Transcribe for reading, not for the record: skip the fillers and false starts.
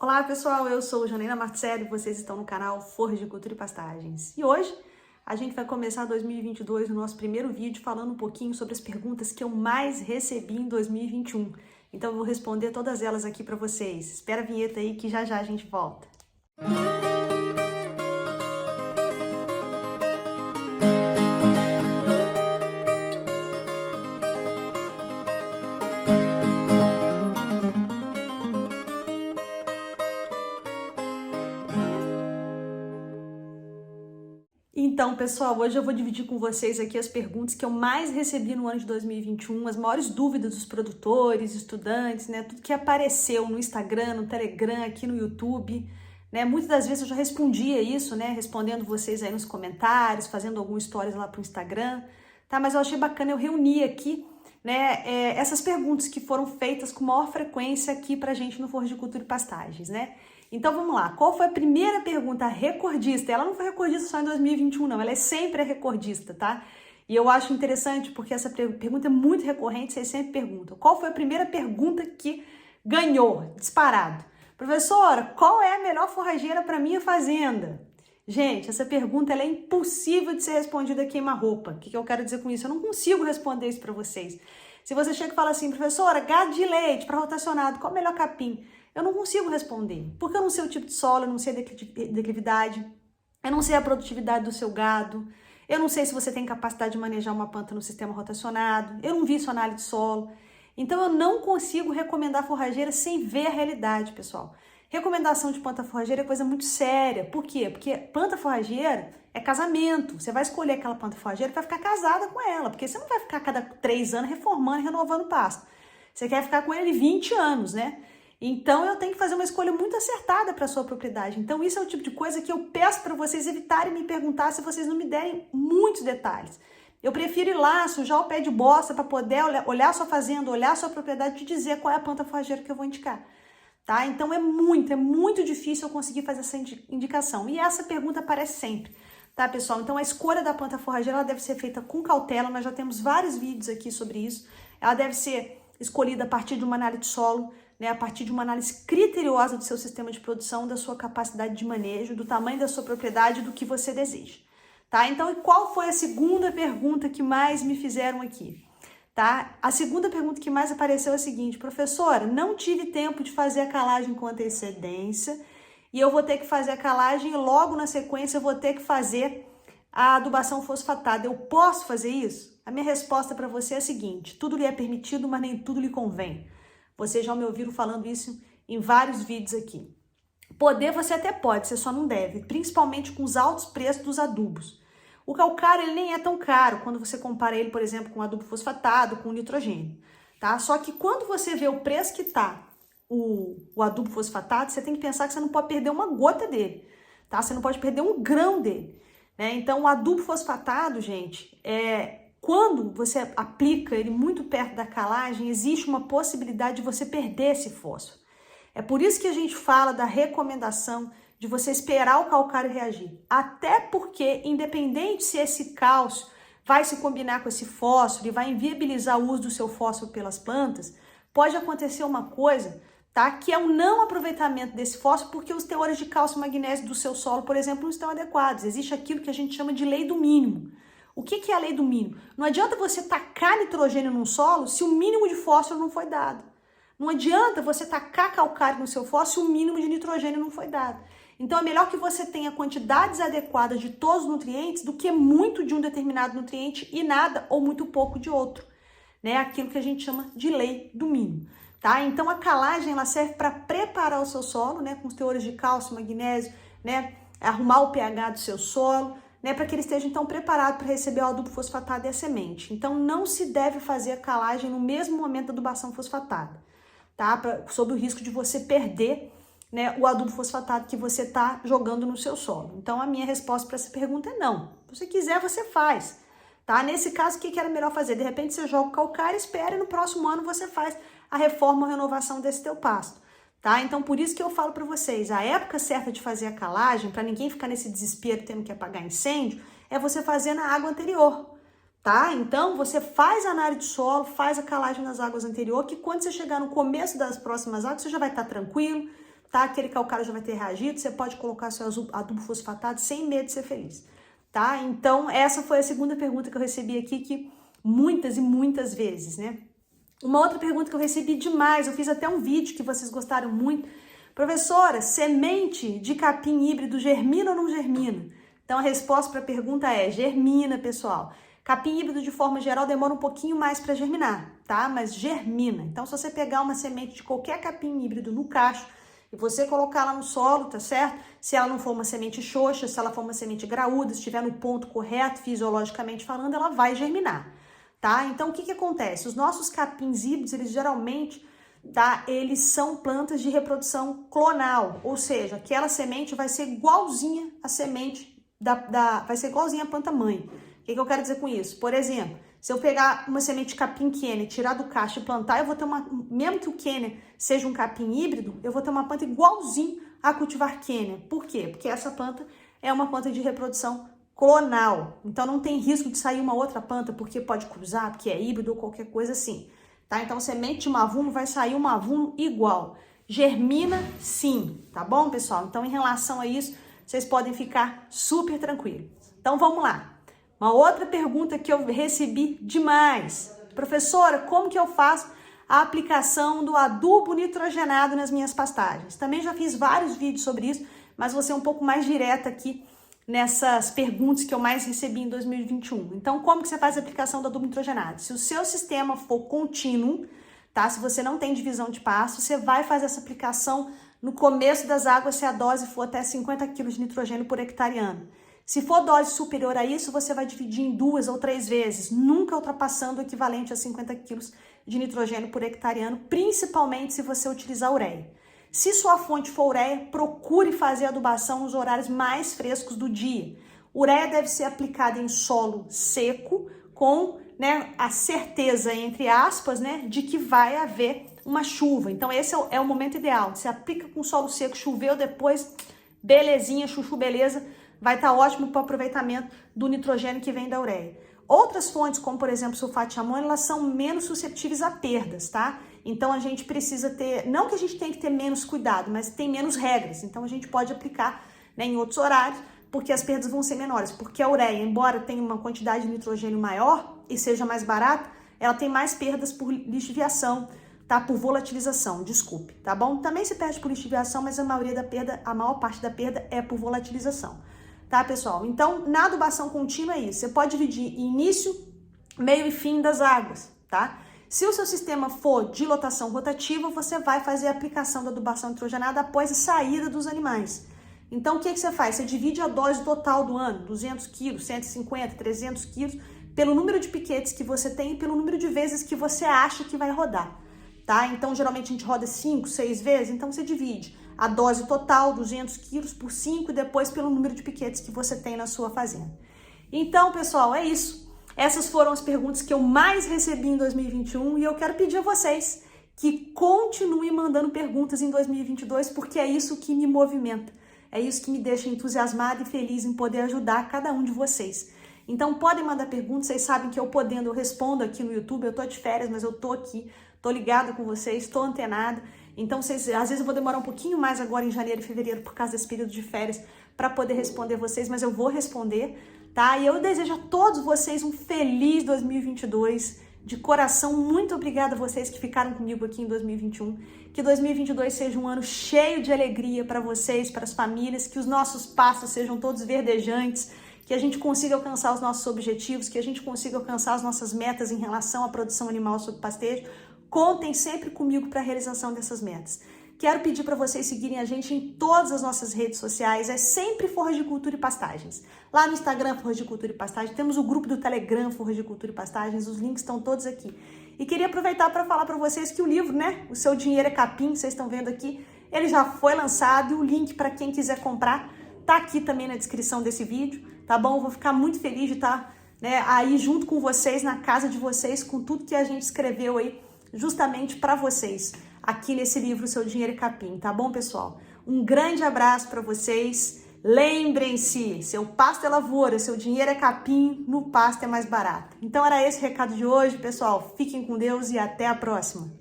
Olá pessoal, eu sou Janaína Marcelli e vocês estão no canal Floricultura e Pastagens. E hoje a gente vai começar 2022 no nosso primeiro vídeo falando um pouquinho sobre as perguntas que eu mais recebi em 2021. Então eu vou responder todas elas aqui para vocês. Espera a vinheta aí que já já a gente volta. Então, pessoal, hoje eu vou dividir com vocês aqui as perguntas que eu mais recebi no ano de 2021, as maiores dúvidas dos produtores, estudantes, né? Tudo que apareceu no Instagram, no Telegram, aqui no YouTube, né? Muitas das vezes eu já respondia isso, né? Respondendo vocês aí nos comentários, fazendo alguns stories lá pro Instagram, tá? Mas eu achei bacana eu reunir aqui, né? Essas perguntas que foram feitas com maior frequência aqui pra gente no Floricultura e Pastagens, né? Então vamos lá, qual foi a primeira pergunta recordista? Ela não foi recordista só em 2021 não, ela é sempre recordista, tá? E eu acho interessante porque essa pergunta é muito recorrente, vocês sempre perguntam. Qual foi a primeira pergunta que ganhou, disparado? Professora, qual é a melhor forrageira para minha fazenda? Gente, essa pergunta ela é impossível de ser respondida a queima-roupa. O que eu quero dizer com isso? Eu não consigo responder isso para vocês. Se você chega e fala assim, professora, gado de leite para rotacionado, qual é o melhor capim? Eu não consigo responder, porque eu não sei o tipo de solo, eu não sei a declividade, eu não sei a produtividade do seu gado, eu não sei se você tem capacidade de manejar uma planta no sistema rotacionado, eu não vi sua análise de solo. Então eu não consigo recomendar forrageira sem ver a realidade, pessoal. Recomendação de planta forrageira é coisa muito séria. Por quê? Porque planta forrageira é casamento. Você vai escolher aquela planta forrageira e vai ficar casada com ela, porque você não vai ficar a cada 3 anos reformando e renovando o pasto. Você quer ficar com ele 20 anos, né? Então eu tenho que fazer uma escolha muito acertada para a sua propriedade. Então isso é o tipo de coisa que eu peço para vocês evitarem me perguntar se vocês não me derem muitos detalhes. Eu prefiro ir lá, sujar o pé de bosta para poder olhar a sua fazenda, olhar a sua propriedade e te dizer qual é a planta forrageira que eu vou indicar. Tá? Então é muito difícil eu conseguir fazer essa indicação. E essa pergunta aparece sempre, tá, pessoal? Então a escolha da planta forrageira ela deve ser feita com cautela. Nós já temos vários vídeos aqui sobre isso. Ela deve ser escolhida a partir de uma análise de solo, né, a partir de uma análise criteriosa do seu sistema de produção, da sua capacidade de manejo, do tamanho da sua propriedade, do que você deseja. Tá? Então, e qual foi a segunda pergunta que mais me fizeram aqui? Tá? A segunda pergunta que mais apareceu é a seguinte, professora, não tive tempo de fazer a calagem com antecedência e eu vou ter que fazer a calagem e logo na sequência eu vou ter que fazer a adubação fosfatada. Eu posso fazer isso? A minha resposta para você é a seguinte, tudo lhe é permitido, mas nem tudo lhe convém. Vocês já me ouviram falando isso em vários vídeos aqui. Poder você até pode, você só não deve, principalmente com os altos preços dos adubos. O calcário ele nem é tão caro quando você compara ele, por exemplo, com adubo fosfatado, com nitrogênio, tá? Só que quando você vê o preço que tá o adubo fosfatado, você tem que pensar que você não pode perder uma gota dele, tá? Você não pode perder um grão dele, né? Então o adubo fosfatado, gente, quando você aplica ele muito perto da calagem, existe uma possibilidade de você perder esse fósforo. É por isso que a gente fala da recomendação de você esperar o calcário reagir. Até porque, independente se esse cálcio vai se combinar com esse fósforo e vai inviabilizar o uso do seu fósforo pelas plantas, pode acontecer uma coisa, tá? Que é o não aproveitamento desse fósforo porque os teores de cálcio e magnésio do seu solo, por exemplo, não estão adequados. Existe aquilo que a gente chama de lei do mínimo. O que é a lei do mínimo? Não adianta você tacar nitrogênio num solo se o mínimo de fósforo não foi dado. Não adianta você tacar calcário no seu fósforo se o mínimo de nitrogênio não foi dado. Então é melhor que você tenha quantidades adequadas de todos os nutrientes do que muito de um determinado nutriente e nada ou muito pouco de outro. Né? Aquilo que a gente chama de lei do mínimo. Tá? Então a calagem ela serve para preparar o seu solo, né? Com os teores de cálcio, magnésio, né? Arrumar o pH do seu solo, né, para que ele esteja então preparado para receber o adubo fosfatado e a semente. Então não se deve fazer a calagem no mesmo momento da adubação fosfatada, tá? Sob o risco de você perder, né, o adubo fosfatado que você está jogando no seu solo. Então a minha resposta para essa pergunta é não. Se você quiser, você faz. Tá? Nesse caso, o que era melhor fazer? De repente você joga o calcário, espera e no próximo ano você faz a reforma ou renovação desse teu pasto. Tá? Então, por isso que eu falo para vocês, a época certa de fazer a calagem, para ninguém ficar nesse desespero tendo que apagar incêndio, é você fazer na água anterior, tá? Então, você faz a análise de solo, faz a calagem nas águas anterior, que quando você chegar no começo das próximas águas, você já vai estar tranquilo, tá? Aquele calcário já vai ter reagido, você pode colocar seu adubo fosfatado sem medo de ser feliz, tá? Então, essa foi a segunda pergunta que eu recebi aqui, que muitas e muitas vezes, né? Uma outra pergunta que eu recebi demais, eu fiz até um vídeo que vocês gostaram muito. Professora, semente de capim híbrido germina ou não germina? Então, a resposta para a pergunta é germina, pessoal. Capim híbrido, de forma geral, demora um pouquinho mais para germinar, tá? Mas germina. Então, se você pegar uma semente de qualquer capim híbrido no cacho e você colocar ela no solo, tá certo? Se ela não for uma semente xoxa, se ela for uma semente graúda, se estiver no ponto correto, fisiologicamente falando, ela vai germinar, tá? Então, o que que acontece? Os nossos capins híbridos, eles geralmente, tá? Eles são plantas de reprodução clonal, ou seja, aquela semente vai ser igualzinha a semente vai ser igualzinha a planta mãe. O que eu quero dizer com isso? Por exemplo, se eu pegar uma semente de capim Kenya, tirar do cacho e plantar, eu vou ter mesmo que o Kenya seja um capim híbrido, eu vou ter uma planta igualzinho a cultivar Kenya. Por quê? Porque essa planta é uma planta de reprodução clonal. Então não tem risco de sair uma outra planta porque pode cruzar, porque é híbrido ou qualquer coisa assim. Tá? Então semente de mavuno vai sair um mavuno igual. Germina sim, tá bom, pessoal? Então em relação a isso, vocês podem ficar super tranquilos. Então vamos lá. Uma outra pergunta que eu recebi demais. Professora, como que eu faço a aplicação do adubo nitrogenado nas minhas pastagens? Também já fiz vários vídeos sobre isso, mas vou ser um pouco mais direta aqui nessas perguntas que eu mais recebi em 2021. Então, como que você faz a aplicação do adubo nitrogenado? Se o seu sistema for contínuo, tá? Se você não tem divisão de pasto, você vai fazer essa aplicação no começo das águas se a dose for até 50 kg de nitrogênio por hectare ano. Se for dose superior a isso, você vai dividir em 2 ou 3 vezes, nunca ultrapassando o equivalente a 50 kg de nitrogênio por hectare ano, principalmente se você utilizar ureia. Se sua fonte for ureia, procure fazer adubação nos horários mais frescos do dia. Ureia deve ser aplicada em solo seco, com, né, a certeza, entre aspas, né, de que vai haver uma chuva. Então esse é o momento ideal. Você aplica com solo seco, choveu depois, belezinha, chuchu beleza, vai estar ótimo para o aproveitamento do nitrogênio que vem da ureia. Outras fontes, como por exemplo sulfato de amônio, elas são menos suscetíveis a perdas, tá? Então a gente precisa ter, não que a gente tenha que ter menos cuidado, mas tem menos regras. Então a gente pode aplicar, né, em outros horários, porque as perdas vão ser menores. Porque a ureia, embora tenha uma quantidade de nitrogênio maior e seja mais barata, ela tem mais perdas por lixiviação, tá? Por volatilização, desculpe, tá bom? Também se perde por lixiviação, mas a maior parte da perda é por volatilização. Tá, pessoal? Então, na adubação contínua é isso. Você pode dividir início, meio e fim das águas, tá? Se o seu sistema for de lotação rotativa, você vai fazer a aplicação da adubação nitrogenada após a saída dos animais. Então, o que você faz? Você divide a dose total do ano, 200 quilos, 150, 300 quilos, pelo número de piquetes que você tem e pelo número de vezes que você acha que vai rodar, tá? Então, geralmente a gente roda 5, 6 vezes, então você divide a dose total, 200 quilos, por 5 e depois pelo número de piquetes que você tem na sua fazenda. Então, pessoal, é isso. Essas foram as perguntas que eu mais recebi em 2021 e eu quero pedir a vocês que continuem mandando perguntas em 2022, porque é isso que me movimenta, é isso que me deixa entusiasmada e feliz em poder ajudar cada um de vocês. Então, podem mandar perguntas, vocês sabem que eu podendo, eu respondo aqui no YouTube, eu tô de férias, mas eu tô aqui, tô ligada com vocês, tô antenada. Então, às vezes eu vou demorar um pouquinho mais agora em janeiro e fevereiro por causa desse período de férias para poder responder vocês, mas eu vou responder, tá? E eu desejo a todos vocês um feliz 2022, de coração. Muito obrigada a vocês que ficaram comigo aqui em 2021. Que 2022 seja um ano cheio de alegria para vocês, para as famílias, que os nossos pastos sejam todos verdejantes, que a gente consiga alcançar os nossos objetivos, que a gente consiga alcançar as nossas metas em relação à produção animal sob pastejo. Contem sempre comigo para a realização dessas metas. Quero pedir para vocês seguirem a gente em todas as nossas redes sociais, é sempre Forras de Cultura e Pastagens. Lá no Instagram, Forras de Cultura e Pastagens, temos o grupo do Telegram, Forras de Cultura e Pastagens, os links estão todos aqui. E queria aproveitar para falar para vocês que o livro, né, O Seu Dinheiro é Capim, vocês estão vendo aqui, ele já foi lançado e o link para quem quiser comprar tá aqui também na descrição desse vídeo, tá bom? Eu vou ficar muito feliz de estar, né, aí junto com vocês, na casa de vocês, com tudo que a gente escreveu aí, justamente para vocês, aqui nesse livro, O Seu Dinheiro é Capim, tá bom, pessoal? Um grande abraço para vocês. Lembrem-se, seu pasto é lavoura, seu dinheiro é capim, no pasto é mais barato. Então era esse o recado de hoje, pessoal. Fiquem com Deus e até a próxima.